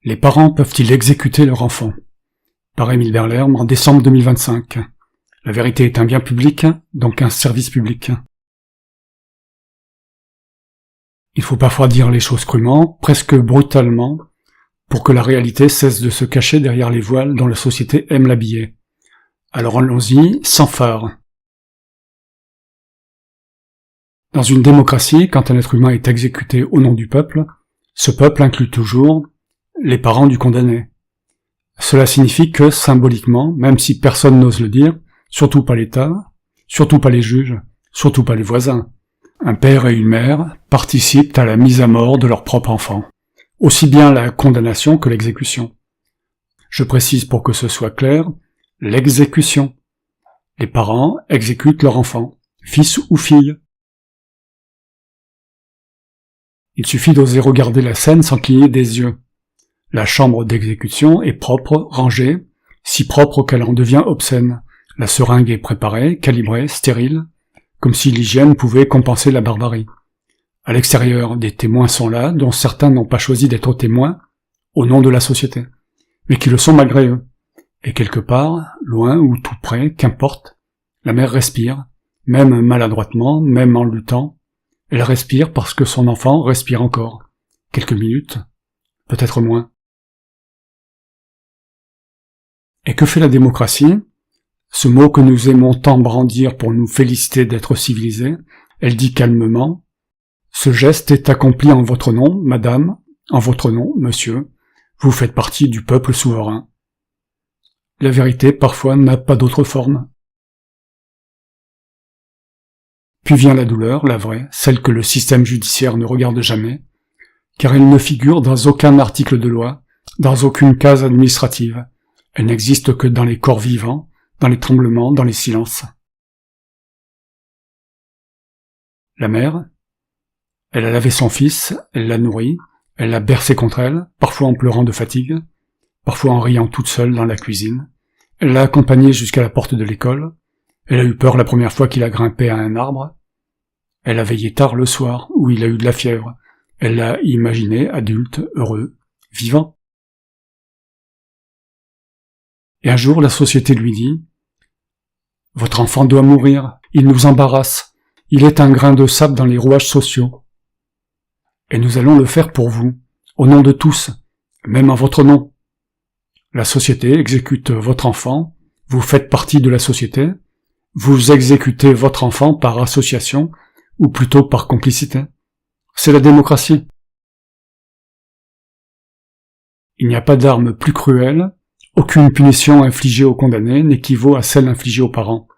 Les parents peuvent-ils exécuter leur enfant? Par Émile Berlerme en décembre 2025. La vérité est un bien public, donc un service public. Il faut parfois dire les choses crûment, presque brutalement, pour que la réalité cesse de se cacher derrière les voiles dont la société aime l'habiller. Alors allons-y, sans phare. Dans une démocratie, quand un être humain est exécuté au nom du peuple, ce peuple inclut toujours les parents du condamné. Cela signifie que, symboliquement, même si personne n'ose le dire, surtout pas l'État, surtout pas les juges, surtout pas les voisins, un père et une mère participent à la mise à mort de leur propre enfant, aussi bien la condamnation que l'exécution. Je précise pour que ce soit clair, l'exécution. Les parents exécutent leur enfant, fils ou fille. Il suffit d'oser regarder la scène sans cligner des yeux. La chambre d'exécution est propre, rangée, si propre qu'elle en devient obscène. La seringue est préparée, calibrée, stérile, comme si l'hygiène pouvait compenser la barbarie. À l'extérieur, des témoins sont là, dont certains n'ont pas choisi d'être témoins au nom de la société, mais qui le sont malgré eux. Et quelque part, loin ou tout près, qu'importe, la mère respire, même maladroitement, même en luttant. Elle respire parce que son enfant respire encore. Quelques minutes, peut-être moins. Et que fait la démocratie? Ce mot que nous aimons tant brandir pour nous féliciter d'être civilisés, elle dit calmement « Ce geste est accompli en votre nom, madame, en votre nom, monsieur, vous faites partie du peuple souverain. » La vérité, parfois, n'a pas d'autre forme. Puis vient la douleur, la vraie, celle que le système judiciaire ne regarde jamais, car elle ne figure dans aucun article de loi, dans aucune case administrative. Elle n'existe que dans les corps vivants, dans les tremblements, dans les silences. La mère, elle a lavé son fils, elle l'a nourri, elle l'a bercé contre elle, parfois en pleurant de fatigue, parfois en riant toute seule dans la cuisine. Elle l'a accompagné jusqu'à la porte de l'école. Elle a eu peur la première fois qu'il a grimpé à un arbre. Elle a veillé tard le soir, où il a eu de la fièvre. Elle l'a imaginé adulte, heureux, vivant. Et un jour, la société lui dit « Votre enfant doit mourir, il nous embarrasse, il est un grain de sable dans les rouages sociaux. Et nous allons le faire pour vous, au nom de tous, même en votre nom. La société exécute votre enfant, vous faites partie de la société, vous exécutez votre enfant par association, ou plutôt par complicité. C'est la démocratie. Il n'y a pas d'arme plus cruelle. Aucune punition infligée aux condamnés n'équivaut à celle infligée aux parents.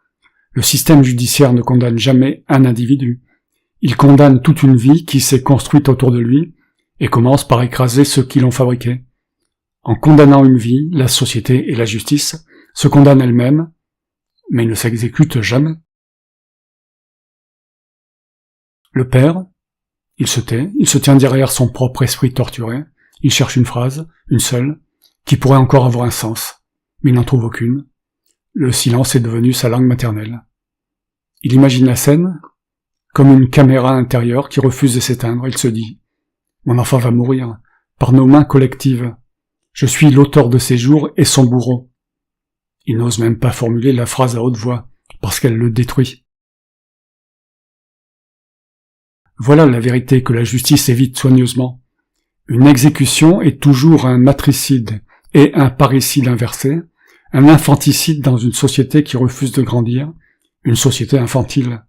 Le système judiciaire ne condamne jamais un individu. Il condamne toute une vie qui s'est construite autour de lui et commence par écraser ceux qui l'ont fabriquée. En condamnant une vie, la société et la justice se condamnent elles-mêmes, mais ne s'exécutent jamais. Le père, il se tait, il se tient derrière son propre esprit torturé, il cherche une phrase, une seule, qui pourrait encore avoir un sens, mais il n'en trouve aucune. Le silence est devenu sa langue maternelle. Il imagine la scène comme une caméra intérieure qui refuse de s'éteindre. Il se dit « Mon enfant va mourir, par nos mains collectives. Je suis l'auteur de ces jours et son bourreau. » Il n'ose même pas formuler la phrase à haute voix, parce qu'elle le détruit. Voilà la vérité que la justice évite soigneusement. Une exécution est toujours un matricide et un parricide inversé, un infanticide dans une société qui refuse de grandir, une société infantile.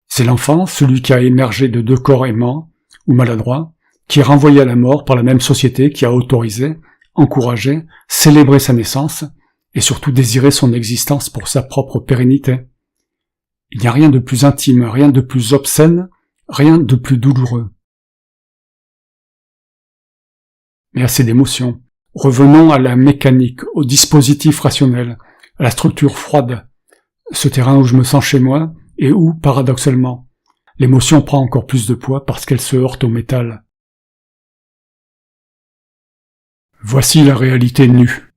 C'est l'enfant, celui qui a émergé de deux corps aimants ou maladroits, qui est renvoyé à la mort par la même société qui a autorisé, encouragé, célébré sa naissance et surtout désiré son existence pour sa propre pérennité. Il n'y a rien de plus intime, rien de plus obscène, rien de plus douloureux. Mais assez d'émotions. Revenons à la mécanique, au dispositif rationnel, à la structure froide, ce terrain où je me sens chez moi et où, paradoxalement, l'émotion prend encore plus de poids parce qu'elle se heurte au métal. Voici la réalité nue.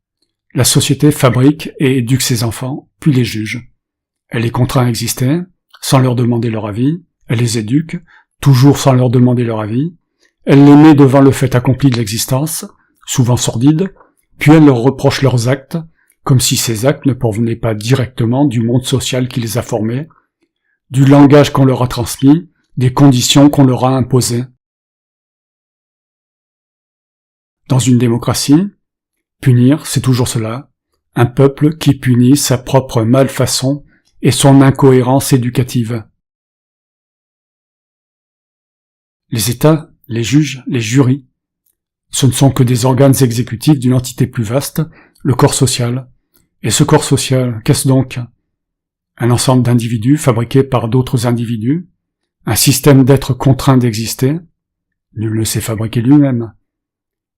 La société fabrique et éduque ses enfants, puis les juge. Elle les contraint à exister, sans leur demander leur avis, elle les éduque, toujours sans leur demander leur avis, Elle les met devant le fait accompli de l'existence, souvent sordide, puis elle leur reproche leurs actes, comme si ces actes ne provenaient pas directement du monde social qui les a formés, du langage qu'on leur a transmis, des conditions qu'on leur a imposées. Dans une démocratie, punir, c'est toujours cela, un peuple qui punit sa propre malfaçon et son incohérence éducative. Les États, les juges, les jurys, ce ne sont que des organes exécutifs d'une entité plus vaste, le corps social. Et ce corps social, qu'est-ce donc? Un ensemble d'individus fabriqués par d'autres individus, un système d'êtres contraints d'exister, nul ne s'est fabriqué lui-même,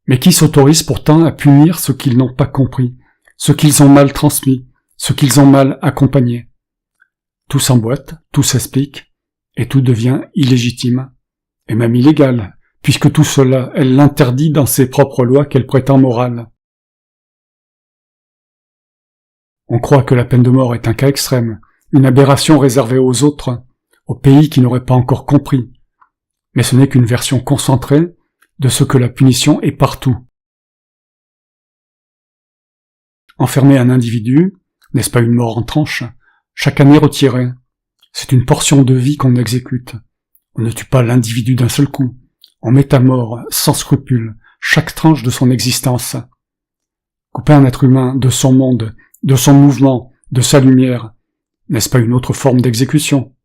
mais qui s'autorise pourtant à punir ce qu'ils n'ont pas compris, ce qu'ils ont mal transmis, ce qu'ils ont mal accompagné. Tout s'emboîte, tout s'explique, et tout devient illégitime, et même illégal, puisque tout cela, elle l'interdit dans ses propres lois qu'elle prétend morales. On croit que la peine de mort est un cas extrême, une aberration réservée aux autres, aux pays qui n'auraient pas encore compris. Mais ce n'est qu'une version concentrée de ce que la punition est partout. Enfermer un individu, n'est-ce pas une mort en tranche, chaque année retirée? C'est une portion de vie qu'on exécute. On ne tue pas l'individu d'un seul coup. On met à mort, sans scrupule, chaque tranche de son existence. Couper un être humain de son monde, de son mouvement, de sa lumière, n'est-ce pas une autre forme d'exécution?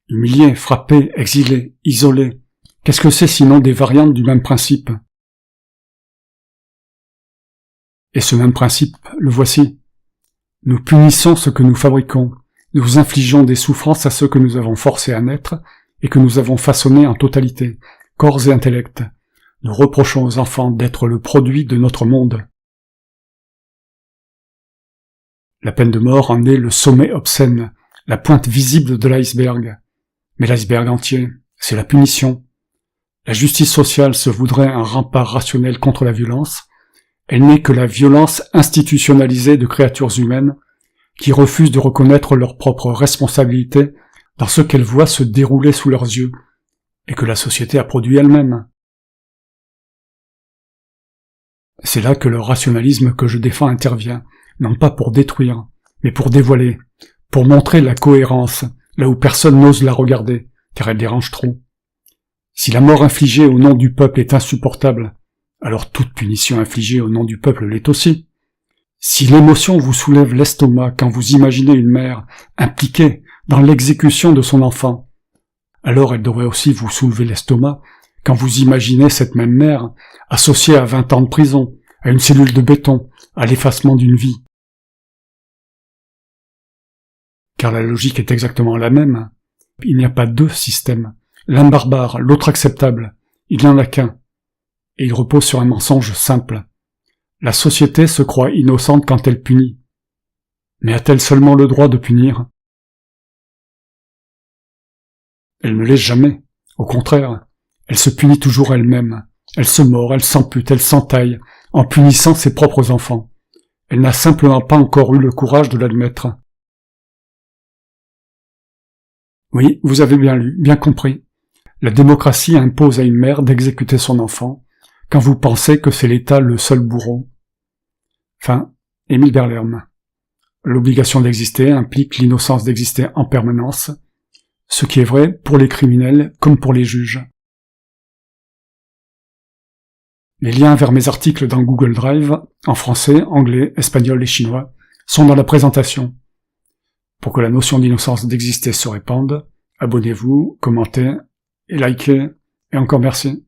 Humilier, frapper, exiler, isoler, qu'est-ce que c'est sinon des variantes du même principe? Et ce même principe, le voici. Nous punissons ce que nous fabriquons, nous infligeons des souffrances à ceux que nous avons forcés à naître et que nous avons façonnés en totalité, corps et intellect. Nous reprochons aux enfants d'être le produit de notre monde. La peine de mort en est le sommet obscène, la pointe visible de l'iceberg. Mais l'iceberg entier, c'est la punition. La justice sociale se voudrait un rempart rationnel contre la violence. Elle n'est que la violence institutionnalisée de créatures humaines qui refusent de reconnaître leur propre responsabilité dans ce qu'elles voient se dérouler sous leurs yeux, et que la société a produit elle-même. C'est là que le rationalisme que je défends intervient, non pas pour détruire, mais pour dévoiler, pour montrer la cohérence, là où personne n'ose la regarder, car elle dérange trop. Si la mort infligée au nom du peuple est insupportable, alors toute punition infligée au nom du peuple l'est aussi. Si l'émotion vous soulève l'estomac quand vous imaginez une mère impliquée dans l'exécution de son enfant, alors elle devrait aussi vous soulever l'estomac quand vous imaginez cette même mère associée à 20 ans de prison, à une cellule de béton, à l'effacement d'une vie. Car la logique est exactement la même. Il n'y a pas deux systèmes. L'un barbare, l'autre acceptable. Il n'y en a qu'un. Et il repose sur un mensonge simple. La société se croit innocente quand elle punit. Mais a-t-elle seulement le droit de punir? Elle ne l'est jamais. Au contraire, elle se punit toujours elle-même. Elle se mord, elle s'ampute, elle s'entaille, en punissant ses propres enfants. Elle n'a simplement pas encore eu le courage de l'admettre. Oui, vous avez bien lu, bien compris. La démocratie impose à une mère d'exécuter son enfant, quand vous pensez que c'est l'État le seul bourreau. Fin, Émile Berlerme. L'obligation d'exister implique l'innocence d'exister en permanence, ce qui est vrai pour les criminels comme pour les juges. Les liens vers mes articles dans Google Drive, en français, anglais, espagnol et chinois, sont dans la présentation. Pour que la notion d'innocence d'exister se répande, abonnez-vous, commentez et likez, et encore merci.